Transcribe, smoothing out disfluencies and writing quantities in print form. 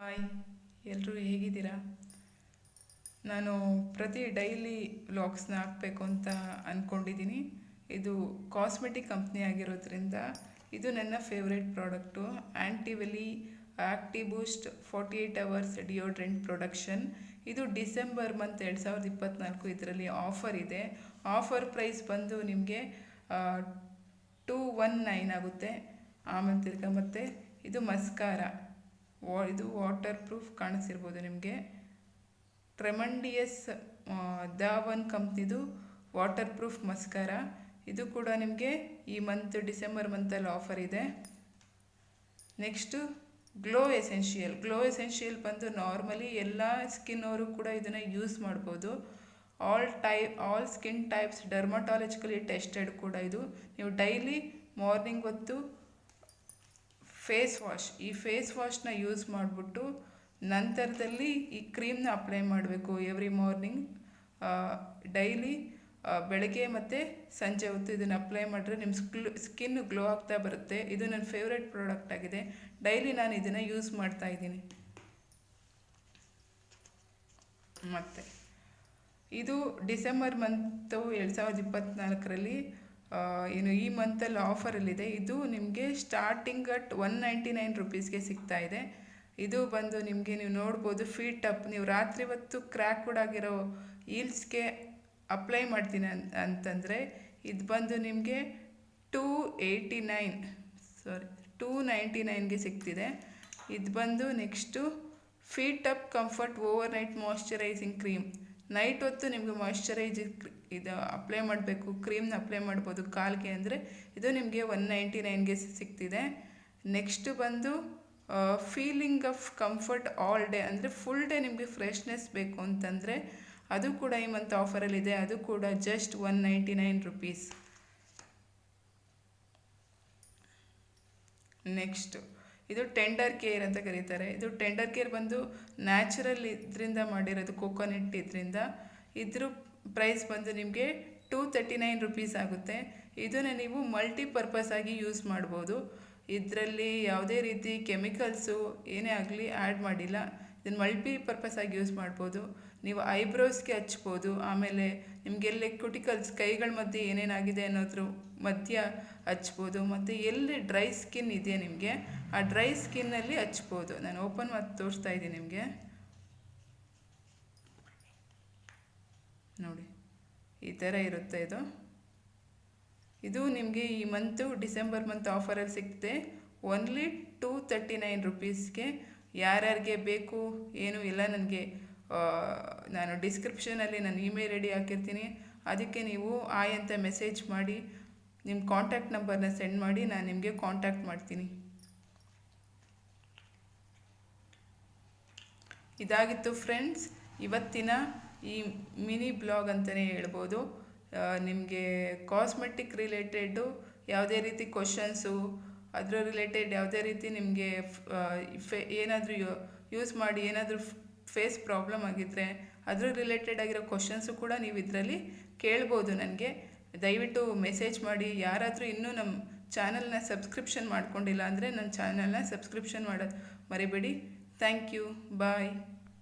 Hi, ಎಲ್ಲರೂ ಹೇಗಿದ್ದೀರಾ? ನಾನು ಡೈಲಿ ವ್ಲಾಗ್ಸ್ನ ಹಾಕಬೇಕು ಅಂತ ಅಂದ್ಕೊಂಡಿದ್ದೀನಿ. ಇದು ಕಾಸ್ಮೆಟಿಕ್ ಕಂಪ್ನಿ ಆಗಿರೋದ್ರಿಂದ ಇದು ನನ್ನ ಫೇವ್ರೆಟ್ ಪ್ರಾಡಕ್ಟು. ಆ್ಯಂಟಿವೆಲಿ ಆ್ಯಕ್ಟಿವ್ ಬೂಸ್ಟ್ 48 ಅವರ್ಸ್ ಡಿಯೋಡ್ರೆಂಟ್ ಪ್ರೊಡಕ್ಷನ್. ಇದು ಡಿಸೆಂಬರ್ ಮಂತ್ 2024 ಇದರಲ್ಲಿ ಆಫರ್ ಇದೆ. ಆಫರ್ ಪ್ರೈಸ್ ಬಂದು ನಿಮಗೆ 219 ಆಗುತ್ತೆ. ಆಮೇಲೆ ತಿರ್ಗಾ ಮತ್ತು ಇದು ಮಸ್ಕಾರ, ಇದು ವಾಟರ್ ಪ್ರೂಫ್ ಕಾಣಿಸಿರ್ಬೋದು ನಿಮಗೆ. ಟ್ರೆಮಂಡಿಯಸ್ ದ1 ಕಂಪ್ನಿದು ವಾಟರ್ ಪ್ರೂಫ್ ಮಸ್ಕಾರ. ಇದು ಕೂಡ ನಿಮಗೆ ಈ ಡಿಸೆಂಬರ್ ಮಂತಲ್ಲಿ ಆಫರ್ ಇದೆ. ನೆಕ್ಸ್ಟು ಗ್ಲೋ ಎಸೆನ್ಷಿಯಲ್ ಬಂದು ನಾರ್ಮಲಿ ಎಲ್ಲ ಸ್ಕಿನ್ ಅವರು ಕೂಡ ಇದನ್ನು ಯೂಸ್ ಮಾಡ್ಬೋದು. All skin types dermatologically tested ಕೂಡ ಇದು. ನೀವು ಡೈಲಿ ಮಾರ್ನಿಂಗ್ ಹೊತ್ತು ಈ ಫೇಸ್ ವಾಶ್ನ ಯೂಸ್ ಮಾಡಿಬಿಟ್ಟು ನಂತರದಲ್ಲಿ ಈ ಕ್ರೀಮ್ನ ಅಪ್ಲೈ ಮಾಡಬೇಕು ಎವ್ರಿ ಮಾರ್ನಿಂಗ್. ಡೈಲಿ ಬೆಳಗ್ಗೆ ಮತ್ತು ಸಂಜೆ ಹೊತ್ತು ಇದನ್ನು ಅಪ್ಲೈ ಮಾಡಿದ್ರೆ ನಿಮ್ಮ ಸ್ಕಿನ್ ಗ್ಲೋ ಆಗ್ತಾ ಬರುತ್ತೆ. ಇದು ನನ್ನ ಫೇವ್ರೆಟ್ ಪ್ರಾಡಕ್ಟ್ ಆಗಿದೆ. ಡೈಲಿ ನಾನು ಇದನ್ನು ಯೂಸ್ ಮಾಡ್ತಾ ಇದ್ದೀನಿ. ಮತ್ತು ಇದು ಡಿಸೆಂಬರ್ ಮಂತು 2024ರಲ್ಲಿ ಈ ಮಂತಲ್ಲಿ ಆಫರಲ್ಲಿದೆ. ಇದು ನಿಮಗೆ ಸ್ಟಾರ್ಟಿಂಗ್ ಅಟ್ 199 ರುಪೀಸ್ಗೆ ಸಿಗ್ತಾ ಇದೆ. ಇದು ಬಂದು ನಿಮಗೆ ನೀವು ನೋಡ್ಬೋದು ಫೀಟ್ ಅಪ್. ನೀವು ರಾತ್ರಿ ಹೊತ್ತು ಕ್ರ್ಯಾಕ್ ಕೂಡ ಆಗಿರೋ ಹೀಲ್ಸ್ಗೆ ಅಪ್ಲೈ ಮಾಡ್ತೀನಿ ಅಂತಂದರೆ ಇದು ಬಂದು ನಿಮಗೆ 299ಗೆ ಸಿಗ್ತಿದೆ. ಇದು ಬಂದು next feet up comfort over night moisturising cream. Night ಹೊತ್ತು ನಿಮಗೆ ಇದು ಅಪ್ಲೈ ಮಾಡಬೇಕು, ಕ್ರೀಮ್ನ ಅಪ್ಲೈ ಮಾಡ್ಬೋದು ಕಾಲಿಗೆ ಅಂದರೆ ಇದು ನಿಮಗೆ 199ಗೆ ಸಿಗ್ತಿದೆ. ನೆಕ್ಸ್ಟ್ ಬಂದು feeling of comfort all day, ಅಂದರೆ ಫುಲ್ ಡೇ ನಿಮಗೆ ಫ್ರೆಶ್ನೆಸ್ ಬೇಕು ಅಂತಂದರೆ ಅದು ಕೂಡ ಈ ಮಂತ್ ಆಫರಲ್ಲಿದೆ. ಅದು ಕೂಡ ಜಸ್ಟ್ 199 ರುಪೀಸ್. ನೆಕ್ಸ್ಟು ಇದು ಟೆಂಡರ್ ಕೇರ್ ಅಂತ ಕರೀತಾರೆ. ಇದು ಟೆಂಡರ್ ಕೇರ್ ಬಂದು ನ್ಯಾಚುರಲ್ ಇದರಿಂದ ಮಾಡಿರೋದು, ಕೋಕೋನಟ್ ಇದರಿಂದ. ಇದ್ರ ಪ್ರೈಸ್ ಬಂದು ನಿಮಗೆ 239 ರುಪೀಸ್ ಆಗುತ್ತೆ. ಇದನ್ನು ನೀವು ಮಲ್ಟಿಪರ್ಪಸ್ ಆಗಿ ಯೂಸ್ ಮಾಡ್ಬೋದು. ಇದರಲ್ಲಿ ಯಾವುದೇ ರೀತಿ ಕೆಮಿಕಲ್ಸು ಏನೇ ಆಗಲಿ ಆ್ಯಡ್ ಮಾಡಿಲ್ಲ. ಇದನ್ನು ಮಲ್ಟಿಪರ್ಪಸ್ ಆಗಿ ಯೂಸ್ ಮಾಡ್ಬೋದು. ನೀವು ಐಬ್ರೋಸ್ಗೆ ಹಚ್ಬೋದು, ಆಮೇಲೆ ನಿಮಗೆಲ್ಲಿ ಕುಟಿಕಲ್ಸ್ ಕೈಗಳ ಮಧ್ಯೆ ಏನೇನಾಗಿದೆ ಅನ್ನೋದ್ರ ಮಧ್ಯ ಹಚ್ಬೋದು, ಮತ್ತು ಎಲ್ಲಿ ಡ್ರೈ ಸ್ಕಿನ್ ಇದೆಯಾ ನಿಮಗೆ ಆ ಡ್ರೈ ಸ್ಕಿನ್ನಲ್ಲಿ ಹಚ್ಬೋದು. ನಾನು ಓಪನ್ ಮಾಡಿ ತೋರಿಸ್ತಾ ಇದ್ದೀನಿ ನಿಮಗೆ. ನೋಡಿ, ಈ ಥರ ಇರುತ್ತೆ ಇದು ನಿಮಗೆ ಈ ಡಿಸೆಂಬರ್ ಮಂತ್ ಆಫರಲ್ಲಿ ಸಿಗುತ್ತೆ. ಓನ್ಲಿ 239 ರುಪೀಸ್ಗೆ. ಯಾರ್ಯಾರಿಗೆ ಬೇಕು ಏನು ಇಲ್ಲ ನಾನು ಡಿಸ್ಕ್ರಿಪ್ಷನಲ್ಲಿ ನಾನು ಇಮೇಲ್ ಐ ಡಿ ಹಾಕಿರ್ತೀನಿ. ಅದಕ್ಕೆ ನೀವು ಅಂತ ಮೆಸೇಜ್ ಮಾಡಿ ನಿಮ್ಮ ಕಾಂಟ್ಯಾಕ್ಟ್ ನಂಬರ್ನ ಸೆಂಡ್ ಮಾಡಿ ನಾನು ನಿಮಗೆ ಕಾಂಟ್ಯಾಕ್ಟ್ ಮಾಡ್ತೀನಿ. ಇದಾಗಿತ್ತು ಫ್ರೆಂಡ್ಸ್ ಇವತ್ತಿನ ಈ ಮಿನಿ ಬ್ಲಾಗ್ ಅಂತಲೇ ಹೇಳ್ಬೋದು. ನಿಮಗೆ ಕಾಸ್ಮೆಟಿಕ್ ರಿಲೇಟೆಡ್ಡು ಯಾವುದೇ ರೀತಿ ಕ್ವಶನ್ಸು, ಅದರ ರಿಲೇಟೆಡ್ ಯಾವುದೇ ರೀತಿ ನಿಮಗೆ ಏನಾದರೂ ಯೂಸ್ ಮಾಡಿ ಏನಾದರೂ ಫೇಸ್ ಪ್ರಾಬ್ಲಮ್ ಆಗಿದ್ದರೆ ಅದ್ರ ರಿಲೇಟೆಡ್ ಆಗಿರೋ ಕ್ವಶನ್ಸು ಕೂಡ ನೀವು ಇದರಲ್ಲಿ ಕೇಳ್ಬೋದು ನನಗೆ. ದಯವಿಟ್ಟು ಮೆಸೇಜ್ ಮಾಡಿ. ಯಾರಾದರೂ ಇನ್ನೂ ನಮ್ಮ ಚಾನಲ್ನ ಸಬ್ಸ್ಕ್ರಿಪ್ಷನ್ ಮಾಡ್ಕೊಂಡಿಲ್ಲ ಅಂದರೆ ನನ್ನ ಚಾನಲ್ನ ಸಬ್ಸ್ಕ್ರಿಪ್ಷನ್ ಮಾಡೋದು ಮರಿಬೇಡಿ. Thank you, bye.